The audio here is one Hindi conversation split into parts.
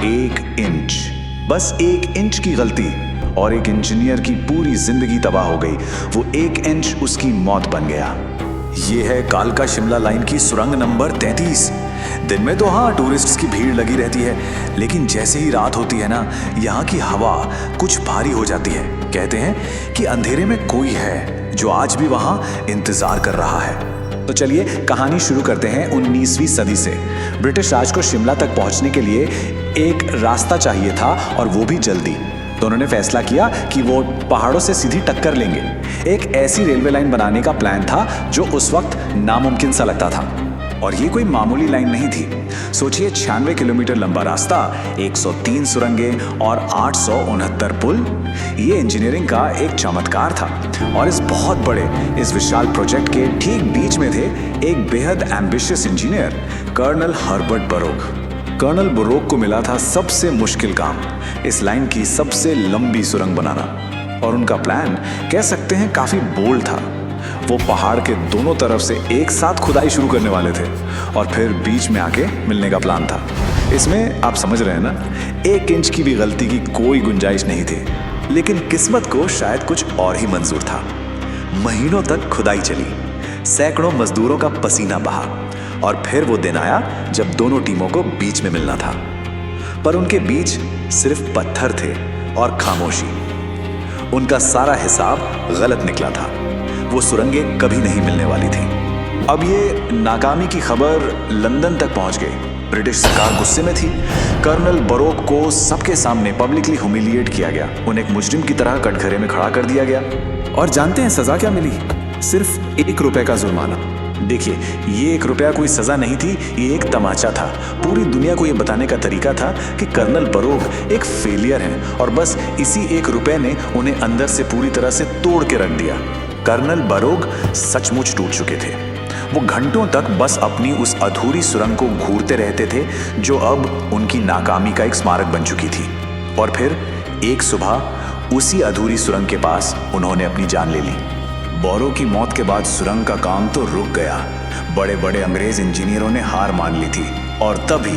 1 इंच, बस 1 इंच की गलती और एक इंजीनियर की पूरी जिंदगी तबाह हो गई। वो 1 इंच उसकी मौत बन गया। ये है कालका शिमला लाइन की सुरंग नंबर 33। दिन में तो हाँ, टूरिस्ट्स की भीड़ लगी रहती है, लेकिन जैसे ही रात होती है ना, यहाँ की हवा कुछ भारी हो जाती है। कहते हैं कि अंधेरे में कोई है जो आज भी वहाँ इंतजार कर रहा है। तो चलिए कहानी शुरू करते हैं 19वीं सदी से। ब्रिटिश राज को शिमला तक पहुंचने के लिए एक रास्ता चाहिए था, और वो भी जल्दी। तो उन्होंने फैसला किया कि वो पहाड़ों से सीधी टक्कर लेंगे। एक ऐसी रेलवे लाइन बनाने का प्लान था जो उस वक्त नामुमकिन सा लगता था। और ये कोई मामूली लाइन नहीं थी। सोचिए, 96 किलोमीटर लंबा रास्ता, 103 सुरंगें और 869 पुल। ये इंजीनियरिंग का एक चमत्कार था। और इस बहुत बड़े, इस विशाल प्रोजेक्ट के ठीक बीच में थे एक बेहद ambitious engineer, colonel Herbert baroque. Colonel baroque को मिला था सबसे मुश्किल काम, इस लाइन की सबसे लंबी सुरंग बनाना। और उनका प्लान कह सकते हैं काफी बोल्ड था। वो पहाड़ के दोनों तरफ से एक साथ खुदाई शुरू करने वाले थे और फिर बीच में आके मिलने का प्लान था। इसमें आप समझ रहे हैं ना, 1 इंच की भी गलती की कोई गुंजाइश नहीं थी। लेकिन किस्मत को शायद कुछ और ही मंजूर था। महीनों तक खुदाई चली, सैकड़ों मजदूरों का पसीना बहा, और फिर वो दिन आया जब दोनों टीमों को बीच में मिलना था। पर उनके बीच सिर्फ पत्थर थे और खामोशी। उनका सारा हिसाब गलत निकला था। वो सुरंगें कभी नहीं मिलने वाली थी। अब ये नाकामी की खबर लंदन तक पहुंच गई। ब्रिटिश सरकार गुस्से में थी। कर्नल बरोक को सबके सामने पब्लिकली ह्यूमिलिएट किया गया। उन्हें एक मुजरिम की तरह कटघरे में खड़ा कर दिया गया। और जानते हैं सजा क्या मिली? सिर्फ 1 रुपए का जुर्माना। देखिए, ये 1 रुपया कोई सजा नहीं थी, ये एक तमाचा था। पूरी दुनिया को ये बताने का तरीका था कि कर्नल बरोक एक फेलियर है, और बस इसी 1 रुपए ने उन्हें अंदर से पूरी तरह से तोड़ के रख दिया। कर्नल बरोक सचमुच टूट चुके थे। वो घंटों तक बस अपनी उस अधूरी सुरंग को घूरते रहते थे, जो अब उनकी नाकामी का एक स्मारक बन चुकी थी। और फिर एक सुबह उसी अधूरी सुरंग के पास उन्होंने अपनी जान ले ली। बोरो की मौत के बाद सुरंग का काम तो रुक गया। बड़े बड़े अंग्रेज इंजीनियरों ने हार मान ली थी। और तभी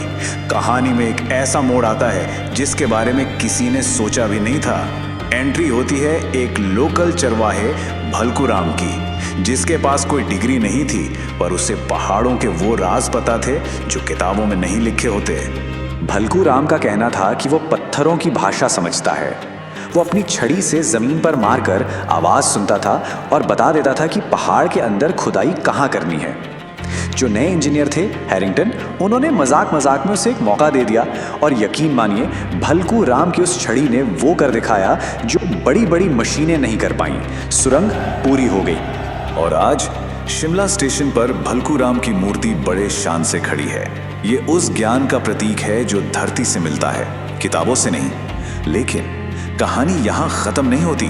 कहानी में एक ऐसा मोड़ आता है जिसके बारे में किसी ने सोचा भी नहीं था। एंट्री होती है एक लोकल चरवाहे भलकू राम की, जिसके पास कोई डिग्री नहीं थी, पर उसे पहाड़ों के वो राज पता थे जो किताबों में नहीं लिखे होते। भलकू राम का कहना था कि वो पत्थरों की भाषा समझता है। वो अपनी छड़ी से जमीन पर मारकर आवाज सुनता था और बता देता था कि पहाड़ के अंदर खुदाई कहाँ करनी है। जो नए इंजीनियर थे, हैरिंगटन, उन्होंने मजाक मजाक में उसे एक मौका दे दिया, और यकीन मानिए, भलकू राम की उस छड़ी ने वो कर दिखाया जो बड़ी बड़ी मशीनें नहीं कर पाईं। सुरंग पूरी हो गई, और आज शिमला स्टेशन पर भलकू राम की मूर्ति बड़े शान से खड़ी है। ये उस ज्ञान का प्रतीक है जो धरती से मिलता है, किताबों से नहीं। लेकिन कहानी यहाँ खत्म नहीं होती।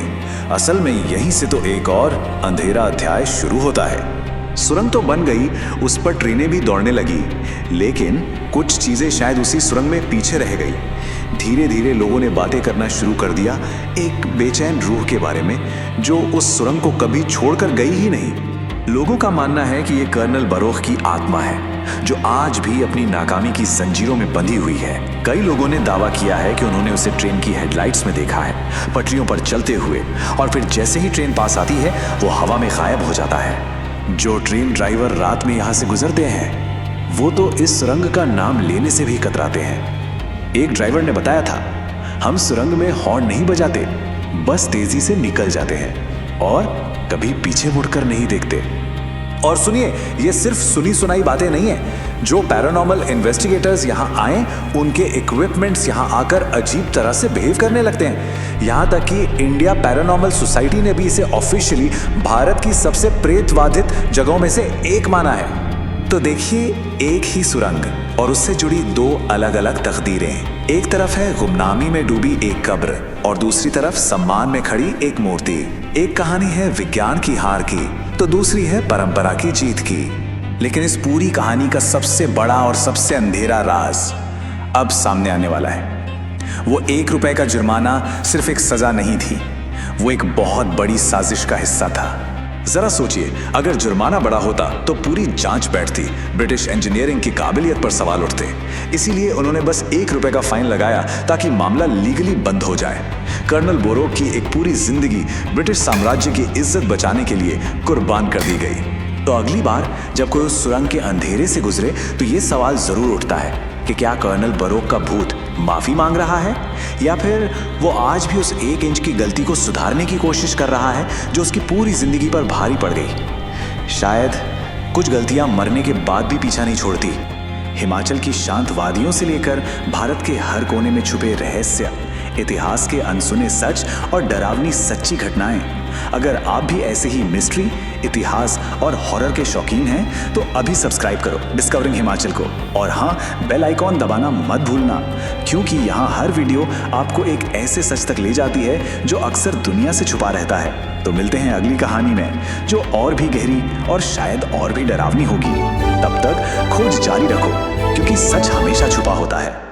असल में यहीं से तो एक और अंधेरा अध्याय शुरू होता है। सुरंग तो बन गई, उस पर ट्रेनें भी दौड़ने लगी, लेकिन कुछ चीजें शायद उसी सुरंग में पीछे रह गई। धीरे धीरे लोगों ने बातें करना शुरू कर दिया एक बेचैन रूह के बारे में, जो उस सुरंग को कभी छोड़कर गई ही नहीं। लोगों का मानना है कि ये कर्नल बरोक की आत्मा है, जो आज भी अपनी नाकामी की जंजीरों में बंधी हुई है। कई लोगों ने दावा किया है कि उन्होंने उसे ट्रेन की हेडलाइट्स में देखा है, पटरियों पर चलते हुए, और फिर जैसे ही ट्रेन पास आती है वो हवा में गायब हो जाता है। जो ट्रेन ड्राइवर रात में यहाँ से गुजरते हैं, वो तो इस सुरंग का नाम लेने से भी कतराते हैं। एक ड्राइवर ने बताया था, हम सुरंग में हॉर्न नहीं बजाते, बस तेजी से निकल जाते हैं और कभी पीछे मुड़कर नहीं देखते। और सुनिए, ये सिर्फ सुनी सुनाई बातें नहीं है। जो पैरानॉर्मल इन्वेस्टिगेटर्स यहाँ आए, उनके इक्विपमेंट्स यहाँ आकर अजीब तरह से बिहेव करने लगते हैं। यहाँ तक कि इंडिया पैरानॉर्मल सोसाइटी ने भी इसे ऑफिशियली भारत की सबसे प्रेतवाधित जगहों में से एक माना है। तो देखिए, एक ही सुरंग और उससे जुड़ी 2 अलग अलग तकदीरें। एक तरफ है गुमनामी में डूबी एक कब्र, और दूसरी तरफ सम्मान में खड़ी एक मूर्ति। एक कहानी है विज्ञान की हार की, तो दूसरी है परंपरा की जीत की। लेकिन इस पूरी कहानी का सबसे बड़ा और सबसे अंधेरा राज अब सामने आने वाला है। वो 1 रुपए का जुर्माना सिर्फ एक सजा नहीं थी, वो एक बहुत बड़ी साजिश का हिस्सा था। जरा सोचिए, अगर जुर्माना बड़ा होता तो पूरी जांच बैठती, ब्रिटिश इंजीनियरिंग की काबिलियत पर सवाल उठते। इसीलिए उन्होंने बस ₹1 का फाइन लगाया ताकि मामला लीगली बंद हो जाए। कर्नल बोरोक की एक पूरी जिंदगी ब्रिटिश साम्राज्य की इज्जत बचाने के लिए कुर्बान कर दी गई। तो अगली बार जब कोई उस सुरंग के अंधेरे से गुजरे तो ये सवाल जरूर उठता है कि क्या कर्नल बोरोक का भूत माफी मांग रहा है, या फिर वो आज भी उस 1 इंच की गलती को सुधारने की कोशिश कर रहा है जो उसकी पूरी जिंदगी पर भारी पड़ गई। शायद कुछ गलतियां मरने के बाद भी पीछा नहीं छोड़ती। हिमाचल की शांत वादियों से लेकर भारत के हर कोने में छुपे रहस्य, इतिहास के अनसुने सच और डरावनी सच्ची घटनाएं। अगर आप भी ऐसे ही मिस्ट्री, इतिहास और हॉरर के शौकीन हैं तो अभी सब्सक्राइब करो डिस्कवरिंग हिमाचल को, और हाँ, बेल आइकॉन दबाना मत भूलना, क्योंकि यहाँ हर वीडियो आपको एक ऐसे सच तक ले जाती है जो अक्सर दुनिया से छुपा रहता है। तो मिलते हैं अगली कहानी में, जो और भी गहरी और शायद और भी डरावनी होगी। तब तक खोज जारी रखो, क्योंकि सच हमेशा छुपा होता है।